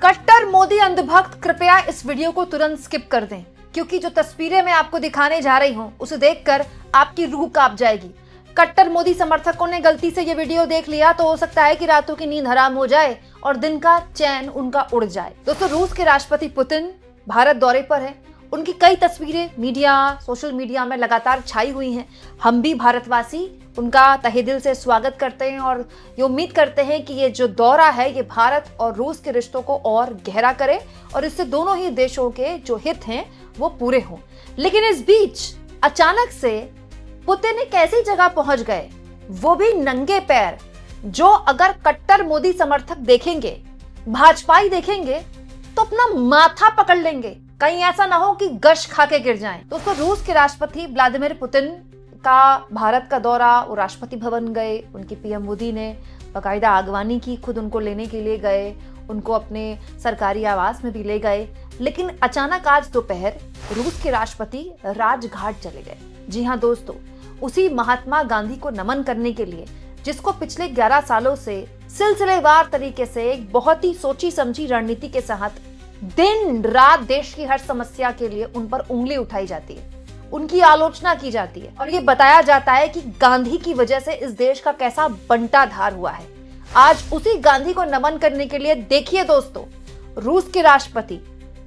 कट्टर मोदी अंधभक्त कृपया इस वीडियो को तुरंत स्किप कर दें, क्योंकि जो तस्वीरें मैं आपको दिखाने जा रही हूं उसे देखकर आपकी रूह कांप जाएगी। कट्टर मोदी समर्थकों ने गलती से ये वीडियो देख लिया तो हो सकता है कि रातों की नींद हराम हो जाए और दिन का चैन उनका उड़ जाए। दोस्तों, रूस के राष्ट्रपति पुतिन भारत दौरे पर है। उनकी कई तस्वीरें मीडिया, सोशल मीडिया में लगातार छाई हुई हैं। हम भी भारतवासी उनका तहे दिल से स्वागत करते हैं और ये उम्मीद करते हैं कि ये जो दौरा है ये भारत और रूस के रिश्तों को और गहरा करे और इससे दोनों ही देशों के जो हित हैं वो पूरे हों। लेकिन इस बीच अचानक से पुतिन एक ऐसी जगह पहुंच गए, वो भी नंगे पैर, जो अगर कट्टर मोदी समर्थक देखेंगे, भाजपाई देखेंगे तो अपना माथा पकड़ लेंगे, कहीं ऐसा ना हो कि गश खा के गिर जाएं। दोस्तों, रूस के राष्ट्रपति व्लादिमीर पुतिन का भारत का दौरा, वो राष्ट्रपति भवन गए, उनकी पीएम मोदी ने बाकायदा आगवानी की, खुद उनको लेने के लिए गए, उनको अपने सरकारी आवास में भी ले गए। लेकिन अचानक आज दोपहर रूस के राष्ट्रपति राजघाट चले गए। जी हाँ दोस्तों, उसी महात्मा गांधी को नमन करने के लिए जिसको पिछले 11 सालों से सिलसिलेवार तरीके से एक बहुत ही सोची समझी रणनीति के साथ दिन रात देश की हर समस्या के लिए उन पर उंगली उठाई जाती है, उनकी आलोचना की जाती है और ये बताया जाता है कि गांधी की वजह से इस देश का कैसा बंटाधार हुआ है। आज उसी गांधी को नमन करने के लिए देखिए दोस्तों, रूस के राष्ट्रपति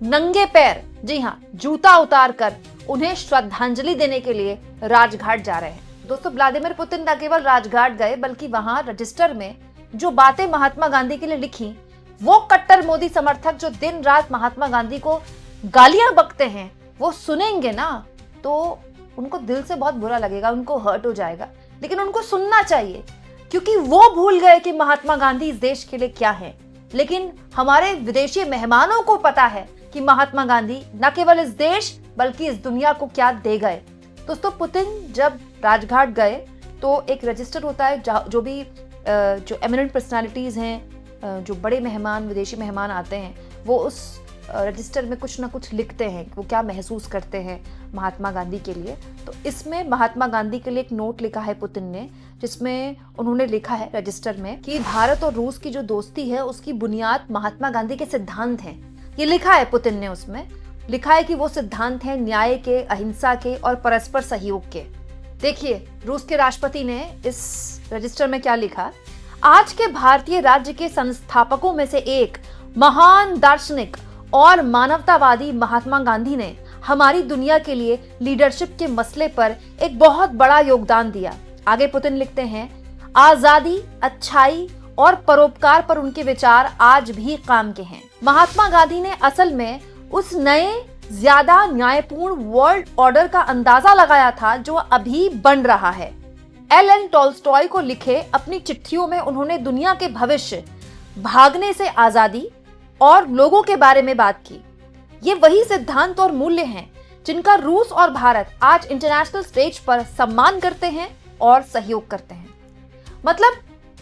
नंगे पैर, जी हाँ, जूता उतार कर उन्हें श्रद्धांजलि देने के लिए राजघाट जा रहे हैं। दोस्तों, व्लादिमीर पुतिन न केवल राजघाट गए बल्कि वहां रजिस्टर में जो बातें महात्मा गांधी के लिए लिखी, वो कट्टर मोदी समर्थक जो दिन रात महात्मा गांधी को गालियां बकते हैं, वो सुनेंगे ना तो उनको दिल से बहुत बुरा लगेगा, उनको हर्ट हो जाएगा। लेकिन उनको सुनना चाहिए, क्योंकि वो भूल गए कि महात्मा गांधी इस देश के लिए क्या है। लेकिन हमारे विदेशी मेहमानों को पता है कि महात्मा गांधी न केवल इस देश बल्कि इस दुनिया को क्या दे गए। दोस्तों, पुतिन जब राजघाट गए तो एक रजिस्टर होता है, जो भी जो एमिनेंट पर्सनालिटीज हैं, जो बड़े मेहमान, विदेशी मेहमान आते हैं, वो उस रजिस्टर में कुछ ना कुछ लिखते हैं, वो क्या महसूस करते हैं महात्मा गांधी के लिए। तो इसमें महात्मा गांधी के लिए एक नोट लिखा है पुतिन ने, जिसमें उन्होंने लिखा है रजिस्टर में कि भारत और रूस की जो दोस्ती है उसकी बुनियाद महात्मा गांधी के सिद्धांत हैं। ये लिखा है पुतिन ने, उसमें लिखा है कि वो सिद्धांत हैं न्याय के, अहिंसा के और परस्पर सहयोग के। देखिए रूस के राष्ट्रपति ने इस रजिस्टर में क्या लिखा। आज के भारतीय राज्य के संस्थापकों में से एक महान दार्शनिक और मानवतावादी महात्मा गांधी ने हमारी दुनिया के लिए लीडरशिप के मसले पर एक बहुत बड़ा योगदान दिया। आगे पुतिन लिखते हैं, आजादी, अच्छाई और परोपकार पर उनके विचार आज भी काम के हैं। महात्मा गांधी ने असल में उस नए, ज्यादा न्यायपूर्ण वर्ल्ड ऑर्डर का अंदाजा लगाया था जो अभी बन रहा है। एल.एन. टॉल्स्टॉय को लिखे अपनी चिट्ठियों में उन्होंने दुनिया के भविष्य, भागने से आजादी और लोगों के बारे में बात की। ये वही सिद्धांत और मूल्य हैं जिनका रूस और भारत आज इंटरनेशनल स्टेज पर सम्मान करते हैं और सहयोग करते हैं। मतलब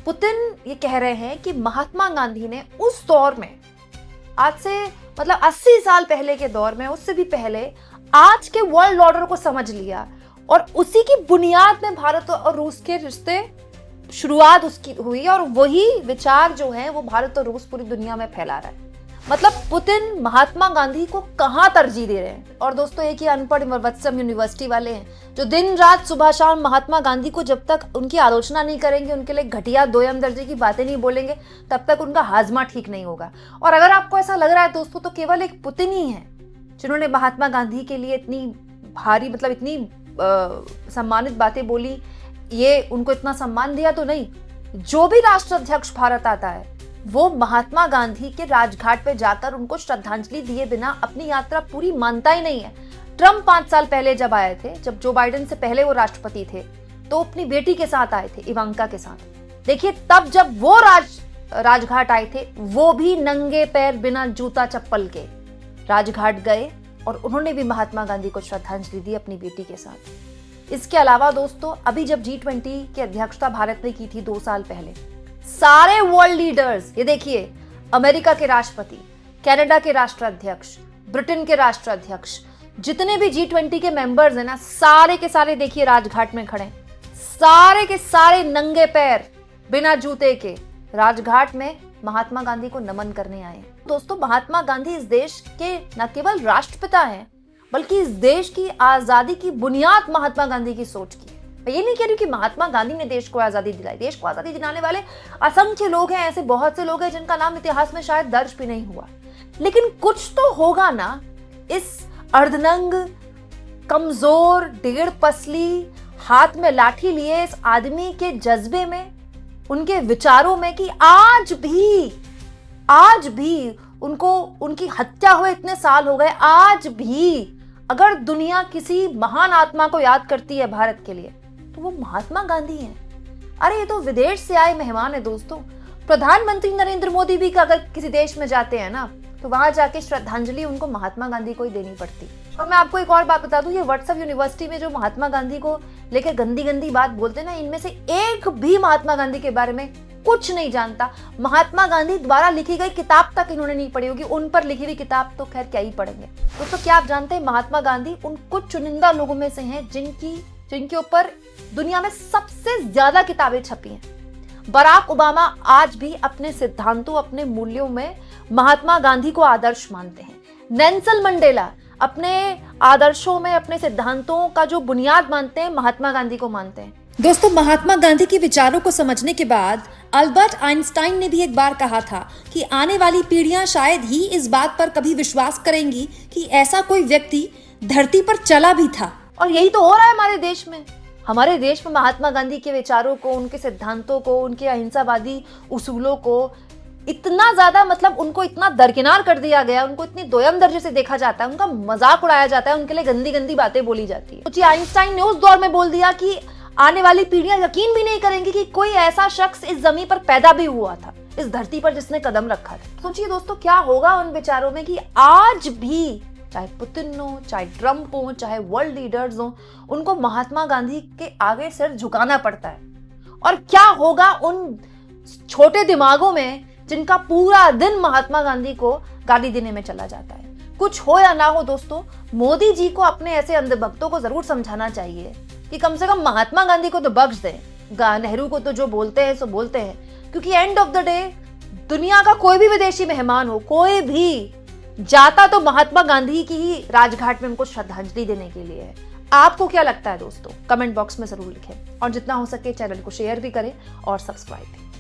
पुतिन ये कह रहे हैं कि महात्मा गांधी ने उस दौर में, आज से मतलब 80 साल पहले के दौर में, उससे भी पहले, आज के वर्ल्ड ऑर्डर को समझ लिया और उसी की बुनियाद में भारत और रूस के रिश्ते शुरुआत उसकी हुई और वही विचार जो है वो भारत और रूस पूरी दुनिया में फैला रहा है। मतलब पुतिन महात्मा गांधी को कहां तरजीह दे रहे हैं। और दोस्तों, एक ही अनपढ़ वत्सम यूनिवर्सिटी वाले हैं जो दिन रात सुबह शाम महात्मा गांधी को जब तक उनकी आलोचना नहीं करेंगे, उनके लिए घटिया दोयम दर्जे की बातें नहीं बोलेंगे, तब तक उनका हाजमा ठीक नहीं होगा। और अगर आपको ऐसा लग रहा है दोस्तों, तो केवल एक पुतिन ही है जिन्होंने महात्मा गांधी के लिए इतनी भारी, मतलब इतनी सम्मानित बातें बोली, ये उनको इतना सम्मान दिया, तो नहीं। जो भी राष्ट्राध्यक्ष भारत आता है वो महात्मा गांधी के राजघाट पे जाकर उनको श्रद्धांजलि दिए बिना अपनी यात्रा पूरी मानता ही नहीं है। ट्रम्प 5 साल पहले जब आए थे, जब जो बाइडेन से पहले वो राष्ट्रपति थे, तो अपनी बेटी के साथ आए थे, इवांका के साथ। देखिए, तब जब वो राजघाट आए थे, वो भी नंगे पैर बिना जूता चप्पल के राजघाट गए और उन्होंने भी महात्मा गांधी को श्रद्धांजलि दी अपनी बेटी के साथ। इसके अलावा दोस्तों, अभी जब G20 की अध्यक्षता भारत ने की थी 2 साल पहले, सारे वर्ल्ड लीडर्स, ये देखिए, अमेरिका के राष्ट्रपति, कनाडा के राष्ट्राध्यक्ष, ब्रिटेन के राष्ट्राध्यक्ष, जितने भी G20 के मेंबर्स हैं ना, सारे के सारे देखिए राजघाट में खड़े, सारे के सारे नंगे पैर बिना जूते के राजघाट में महात्मा गांधी को नमन करने आए। दोस्तों, महात्मा गांधी इस देश के न केवल राष्ट्रपिता हैं, बल्कि इस देश की आजादी की बुनियाद महात्मा गांधी की सोच की है। मैं ये नहीं कह रही कि महात्मा गांधी ने देश को आजादी दिलाई। देश को आजादी दिलाने वाले असंख्य लोग हैं, ऐसे बहुत से लोग हैं जिनका नाम इतिहास में शायद दर्ज भी नहीं हुआ, लेकिन कुछ तो होगा ना इस अर्धनंग, कमजोर, डेढ़ पसली, हाथ में लाठी लिए इस आदमी के जज्बे में, उनके विचारों में कि आज भी उनको, उनकी हत्या हुए इतने साल हो गए, आज भी अगर दुनिया किसी महान आत्मा को याद करती है भारत के लिए तो वो महात्मा गांधी हैं। अरे ये तो विदेश से आए मेहमान है दोस्तों। प्रधानमंत्री नरेंद्र मोदी भी अगर किसी देश में जाते हैं ना तो वहां जाके श्रद्धांजलि उनको महात्मा गांधी को ही देनी पड़ती। और मैं आपको एक और बात बता दूं, ये व्हाट्सएप यूनिवर्सिटी में जो महात्मा गांधी को लेकर गंदी गंदी बात बोलते हैं ना, इनमें से एक भी महात्मा गांधी के बारे में कुछ नहीं जानता। महात्मा गांधी द्वारा लिखी गई किताब तक इन्होंने नहीं पढ़ी होगी, उन पर लिखी हुई किताब तो खैर क्या ही पढ़ेंगे। दोस्तों, क्या आप जानते हैं महात्मा गांधी उन कुछ चुनिंदा लोगों में से हैं जिनके ऊपर दुनिया में सबसे ज्यादा किताबें छपी हैं। बराक ओबामा आज भी अपने सिद्धांतों, अपने मूल्यों में महात्मा गांधी को आदर्श मानते हैं। नेल्सन मंडेला अपने आदर्शों में, अपने सिद्धांतों का जो बुनियाद मानते हैं, महात्मा गांधी को मानते हैं। दोस्तों, महात्मा गांधी के विचारों को समझने के बाद अल्बर्ट आइंस्टाइन ने भी एक बार कहा था कि आने वाली पीढ़ियां शायद ही इस बात पर कभी विश्वास करेंगी कि ऐसा कोई व्यक्ति धरती पर चला भी था। और यही तो हो रहा है हमारे देश में। हमारे देश में महात्मा गांधी के विचारों को, उनके सिद्धांतों को, उनके अहिंसावादी उसूलों को इतना ज्यादा, मतलब उनको इतना दरकिनार कर दिया गया, उनको इतनी दोयम दर्जे से देखा जाता है, उनका मजाक उड़ाया जाता है, उनके लिए गंदी गंदी बातें बोली जाती है। सोचिए, आइंस्टाइन ने उस दौर में बोल दिया कि आने वाली पीढ़ियां यकीन भी नहीं करेंगी कि कोई ऐसा शख्स इस जमीन पर पैदा भी हुआ था, इस धरती पर जिसने कदम रखा था। सोचिए दोस्तों, क्या होगा उन विचारों में कि आज भी चाहे पुतिन हो, चाहे ट्रंप हो, चाहे वर्ल्ड लीडर्स हो, उनको महात्मा गांधी के आगे सिर झुकाना पड़ता है। और क्या होगा उन छोटे दिमागों में जिनका पूरा दिन महात्मा गांधी को गाली देने में चला जाता है। कुछ हो या ना हो दोस्तों, मोदी जी को अपने ऐसे अंधभक्तों को जरूर समझाना चाहिए कि कम से कम महात्मा गांधी को तो बख्श दें। नेहरू को तो जो बोलते हैं सो बोलते हैं, क्योंकि एंड ऑफ द डे दुनिया का कोई भी विदेशी मेहमान हो, कोई भी जाता तो महात्मा गांधी की ही राजघाट में उनको श्रद्धांजलि देने के लिए है। आपको क्या लगता है दोस्तों? कमेंट बॉक्स में जरूर लिखें और जितना हो सके चैनल को शेयर भी करें और सब्सक्राइब भी।